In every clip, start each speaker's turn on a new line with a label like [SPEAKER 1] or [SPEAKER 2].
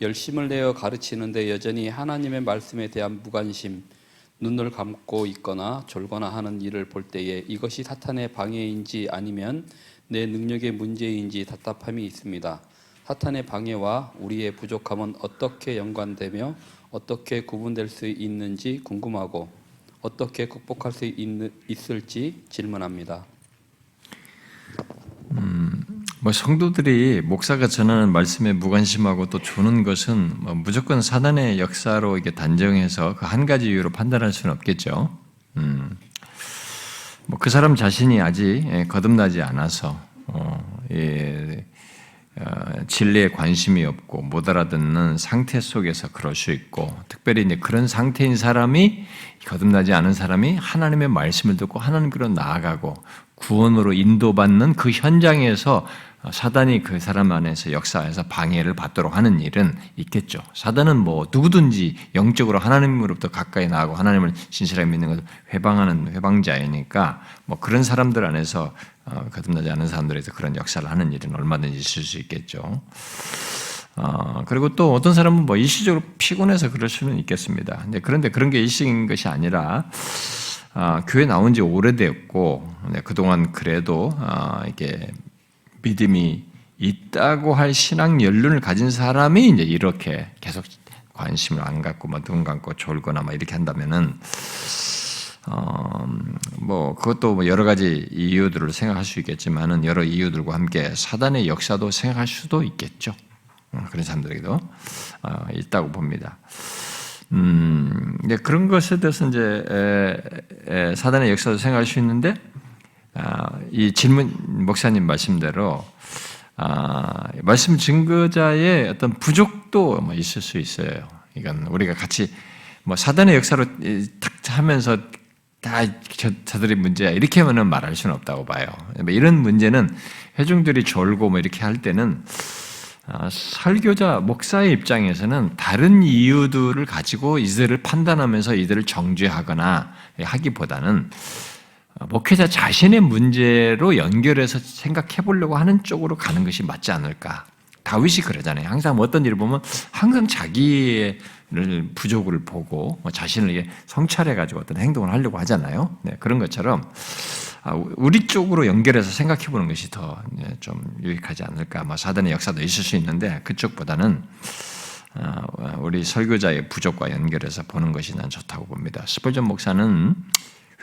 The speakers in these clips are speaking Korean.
[SPEAKER 1] 열심을 내어 가르치는데 여전히 하나님의 말씀에 대한 무관심, 눈을 감고 있거나 졸거나 하는 일을 볼 때에 이것이 사탄의 방해인지 아니면 내 능력의 문제인지 답답함이 있습니다. 사탄의 방해와 우리의 부족함은 어떻게 연관되며 어떻게 구분될 수 있는지 궁금하고 어떻게 극복할 수 있을지 질문합니다.
[SPEAKER 2] 성도들이 목사가 전하는 말씀에 무관심하고 또 조는 것은 무조건 사단의 역사로 이게 단정해서 그 한 가지 이유로 판단할 수는 없겠죠. 그 사람 자신이 아직 거듭나지 않아서 진리에 관심이 없고 못 알아듣는 상태 속에서 그럴 수 있고, 특별히 이제 그런 상태인 사람이, 거듭나지 않은 사람이 하나님의 말씀을 듣고 하나님께로 나아가고 구원으로 인도받는 그 현장에서 사단이 그 사람 안에서 역사해서 방해를 받도록 하는 일은 있겠죠. 사단은 누구든지 영적으로 하나님으로부터 가까이 나아가고 하나님을 진실하게 믿는 것을 회방하는 회방자이니까 그런 사람들 안에서 거듭나지 않은 사람들에서 그런 역사를 하는 일은 얼마든지 있을 수 있겠죠. 그리고 또 어떤 사람은 일시적으로 피곤해서 그럴 수는 있겠습니다. 그런데 그런 게 일시적인 것이 아니라 교회 나온 지 오래됐고 그동안 그래도 이게 믿음이 있다고 할 신앙 연륜을 가진 사람이 이제 이렇게 계속 관심을 안 갖고 눈 감고 졸거나 이렇게 한다면은 그것도 여러 가지 이유들을 생각할 수 있겠지만은 여러 이유들과 함께 사단의 역사도 생각할 수도 있겠죠. 그런 사람들에게도 있다고 봅니다. 그런 것에 대해서 이제 사단의 역사도 생각할 수 있는데, 이 질문 목사님 말씀대로 말씀 증거자의 어떤 부족도 있을 수 있어요. 이건 우리가 같이 사단의 역사로 탁 하면서 다 저들의 문제야 이렇게 하면은 말할 수는 없다고 봐요. 이런 문제는 회중들이 졸고 이렇게 할 때는 설교자 목사의 입장에서는 다른 이유들을 가지고 이들을 판단하면서 이들을 정죄하거나 하기보다는 목회자 자신의 문제로 연결해서 생각해 보려고 하는 쪽으로 가는 것이 맞지 않을까. 다윗이 그러잖아요. 항상 어떤 일을 보면 항상 자기의 부족을 보고 자신을 성찰해가지고 어떤 행동을 하려고 하잖아요. 그런 것처럼 우리 쪽으로 연결해서 생각해 보는 것이 더 좀 유익하지 않을까. 사단의 역사도 있을 수 있는데 그쪽보다는 우리 설교자의 부족과 연결해서 보는 것이 난 좋다고 봅니다. 스펄전 목사는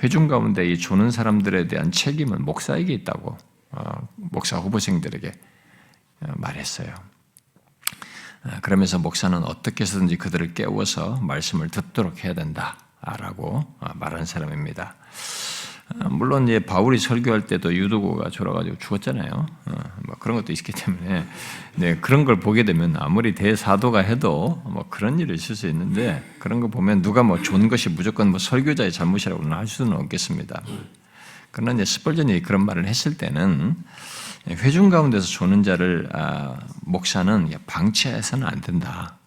[SPEAKER 2] 회중 가운데 이 조는 사람들에 대한 책임은 목사에게 있다고 목사 후보생들에게 말했어요. 그러면서 목사는 어떻게 해서든지 그들을 깨워서 말씀을 듣도록 해야 된다라고 말하는 사람입니다. 물론 이제 바울이 설교할 때도 유도고가 졸아가지고 죽었잖아요. 그런 것도 있기 때문에 그런 걸 보게 되면 아무리 대사도가 해도 그런 일이 있을 수 있는데, 그런 거 보면 누가 좋은 것이 무조건 설교자의 잘못이라고는 할 수는 없겠습니다. 그러나 이제 스펄전이 그런 말을 했을 때는 회중 가운데서 조는 자를 목사는 방치해서는 안 된다.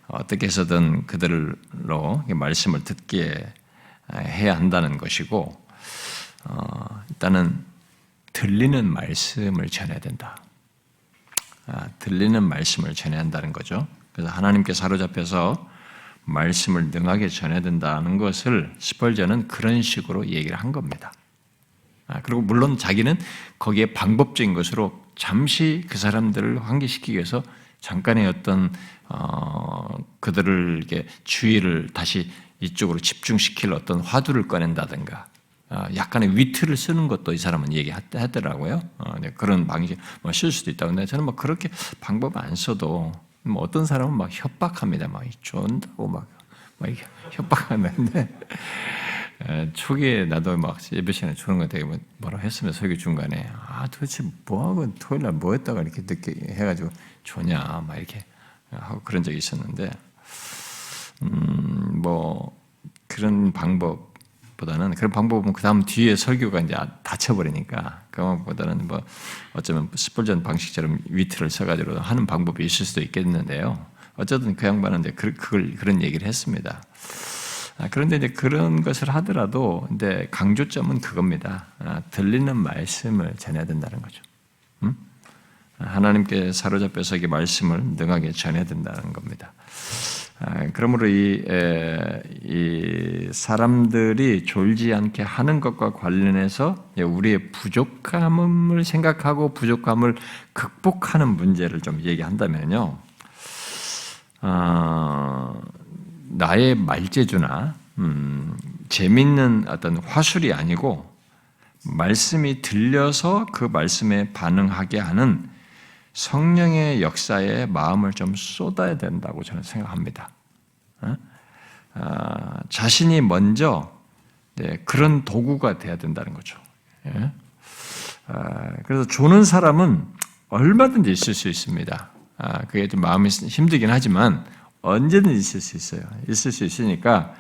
[SPEAKER 2] 어떻게 해서든 그들로 말씀을 듣게 해야 한다는 것이고, 일단은 들리는 말씀을 전해야 된다. 들리는 말씀을 전해야 한다는 거죠. 그래서 하나님께 사로잡혀서 말씀을 능하게 전해야 된다는 것을 스펄전은 그런 식으로 얘기를 한 겁니다. 그리고 물론 자기는 거기에 방법적인 것으로 잠시 그 사람들을 환기시키기 위해서 잠깐의 어떤 그들을 이렇게 주의를 다시 이쪽으로 집중시킬 어떤 화두를 꺼낸다든가 약간의 위트를 쓰는 것도 이 사람은 얘기하더라고요. 그런 방식 쓸 수도 있다고. 근데 저는 그렇게 방법 안 써도 어떤 사람은 협박합니다. 존다고 협박하는데 초기에 나도 예배 시간에 주는 거 되게 뭐라고 했으면 설교 중간에 도대체 뭐하고 토요일날 뭐 했다가 이렇게 늦게 해가지고 조냐 이렇게 하고 그런 적이 있었는데, 그런 방법보다는 그런 방법은 그 다음 뒤에 설교가 이제 닫혀버리니까 그것보다는 어쩌면 스펄전 방식처럼 위트를 써가지고 하는 방법이 있을 수도 있겠는데요. 어쨌든 그 양반은 이제 그런 얘기를 했습니다. 그런데 이제 그런 것을 하더라도 근데 강조점은 그겁니다. 들리는 말씀을 전해야 된다는 거죠. 하나님께 사로잡혀서 이 말씀을 능하게 전해야 된다는 겁니다. 그러므로 이 사람들이 졸지 않게 하는 것과 관련해서 우리의 부족함을 생각하고 부족함을 극복하는 문제를 좀 얘기한다면요. 나의 말재주나 재밌는 어떤 화술이 아니고 말씀이 들려서 그 말씀에 반응하게 하는 성령의 역사에 마음을 좀 쏟아야 된다고 저는 생각합니다. 자신이 먼저 그런 도구가 돼야 된다는 거죠. 그래서 조는 사람은 얼마든지 있을 수 있습니다. 그게 좀 마음이 힘들긴 하지만 언제든지 있을 수 있어요. 있을 수 있으니까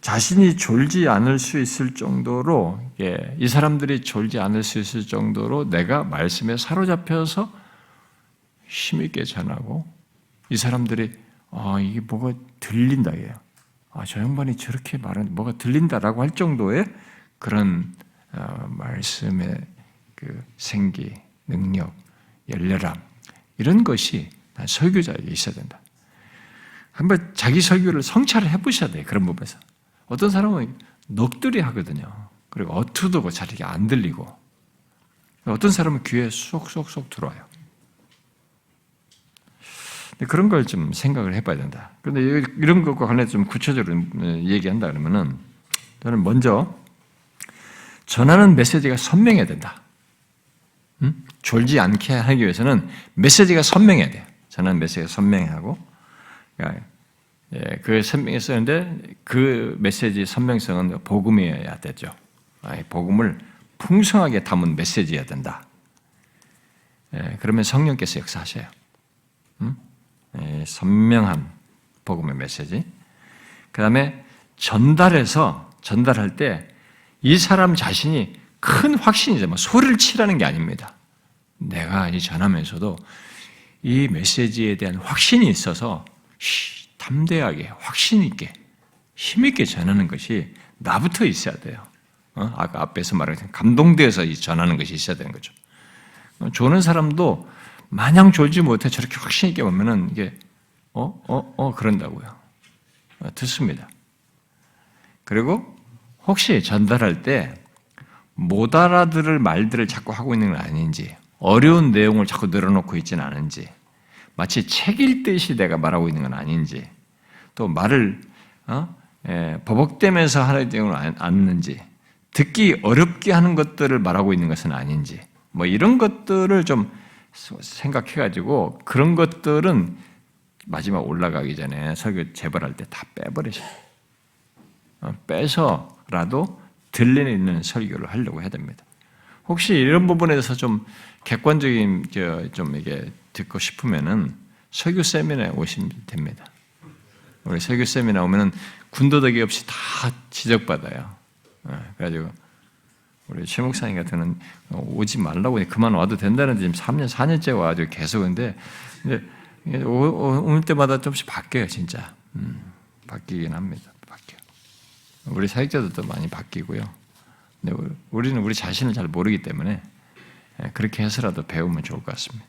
[SPEAKER 2] 자신이 졸지 않을 수 있을 정도로 이 사람들이 졸지 않을 수 있을 정도로 내가 말씀에 사로잡혀서 힘있게 전하고 이 사람들이 이게 뭐가 들린다 해요. 저 양반이 저렇게 말하는 뭐가 들린다라고 할 정도의 그런 말씀의 그 생기, 능력, 열렬함 이런 것이 설교자에게 있어야 된다. 한번 자기 설교를 성찰을 해보셔야 돼요. 그런 부분에서. 어떤 사람은 넋두리 하거든요. 그리고 어투도 잘 이게 안 들리고 어떤 사람은 귀에 쏙쏙쏙 들어와요. 그런 걸 좀 생각을 해봐야 된다. 그런데 이런 것과 관련해서 좀 구체적으로 얘기한다 그러면은 저는 먼저 전하는 메시지가 선명해야 된다. 졸지 않게 하기 위해서는 메시지가 선명해야 돼요. 전하는 메시지가 선명하고 그 선명히 쓰는데 그 메시지 선명성은 복음이어야 되죠. 복음을 풍성하게 담은 메시지여야 된다. 그러면 성령께서 역사하셔요. 선명한 복음의 메시지. 그 다음에 전달할 때 이 사람 자신이 큰 확신이죠. 소리를 치라는 게 아닙니다. 내가 이 전하면서도 이 메시지에 대한 확신이 있어서 담대하게, 확신 있게, 힘 있게 전하는 것이 나부터 있어야 돼요. 아까 앞에서 말한 감동되어서 전하는 것이 있어야 되는 거죠. 조는 사람도 마냥 졸지 못해 저렇게 확신 있게 보면은 이게 그런다고요. 듣습니다. 그리고 혹시 전달할 때 못 알아들을 말들을 자꾸 하고 있는 건 아닌지, 어려운 내용을 자꾸 늘어놓고 있지는 않은지, 마치 책 읽듯이 내가 말하고 있는 건 아닌지, 또 말을 버벅대면서 하는 내용을 않는지, 듣기 어렵게 하는 것들을 말하고 있는 것은 아닌지, 뭐 이런 것들을 좀 생각해가지고 그런 것들은 마지막 올라가기 전에 설교 재발할 때 다 빼버리셔요. 빼서라도 들리는 설교를 하려고 해야 됩니다. 혹시 이런 부분에 대해서 좀 객관적인 좀 이게 듣고 싶으면은 설교 세미나에 오시면 됩니다. 우리 설교 세미나 오면은 군더더기 없이 다 지적받아요. 그래가지고 우리 최 목사님 같은 경우는 오지 말라고 그만 와도 된다는데 지금 3년, 4년째 와가지고 계속 근데 올 때마다 조금씩 바뀌어요, 진짜. 바뀌긴 합니다. 바뀌어요. 우리 사역자들도 많이 바뀌고요. 근데 우리는 우리 자신을 잘 모르기 때문에 그렇게 해서라도 배우면 좋을 것 같습니다.